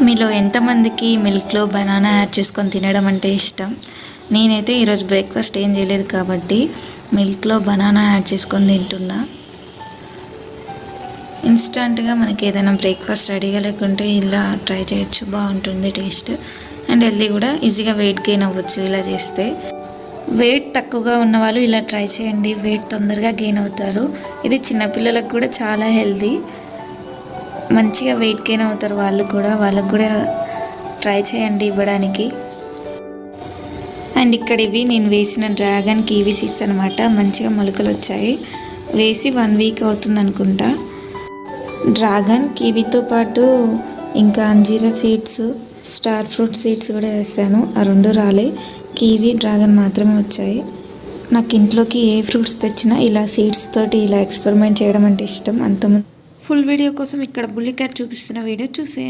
మీలో ఎంతమందికి మిల్క్లో banana add చేసుకొని తినడం అంటే ఇష్టం? నేనైతే ఈరోజు బ్రేక్ఫాస్ట్ ఏం చేయలేదు కాబట్టి మిల్క్లో బనానా యాడ్ చేసుకొని తింటున్నా. ఇన్స్టంట్గా మనకి ఏదైనా బ్రేక్ఫాస్ట్ రెడీగా లేకుంటే ఇలా ట్రై చేయొచ్చు, బాగుంటుంది టేస్ట్ అండ్ హెల్దీ కూడా. ఈజీగా వెయిట్ గెయిన్ అవ్వచ్చు ఇలా చేస్తే. వెయిట్ తక్కువగా ఉన్న వాళ్ళు ఇలా ట్రై చేయండి, వెయిట్ తొందరగా గెయిన్ అవుతారు. ఇది చిన్నపిల్లలకు కూడా చాలా హెల్దీ, మంచిగా వెయిట్ గెయిన్ అవుతారు వాళ్ళకు కూడా ట్రై చేయండి ఇవ్వడానికి. అండ్ ఇక్కడ ఇవి నేను వేసిన డ్రాగన్ కివీ సీడ్స్ అనమాట. మంచిగా మొలకలు వచ్చాయి, వేసి 1 వీక్ అవుతుంది అనుకుంటా. డ్రాగన్ కివీతో పాటు ఇంకా అంజీరా సీడ్స్, స్టార్ ఫ్రూట్ సీడ్స్ కూడా వేసాను. ఆ 2 రాలే, కివీ డ్రాగన్ మాత్రమే వచ్చాయి. నాకు ఇంట్లోకి ఏ ఫ్రూట్స్ తెచ్చినా ఇలా సీడ్స్ తోటి ఇలా ఎక్స్పెరిమెంట్ చేయడం అంటే ఇష్టం. అంతకుముందు ఫుల్ వీడియో కోసం ఇక్కడ బుల్లి క్యాట్ చూపిస్తున్న వీడియో చూసే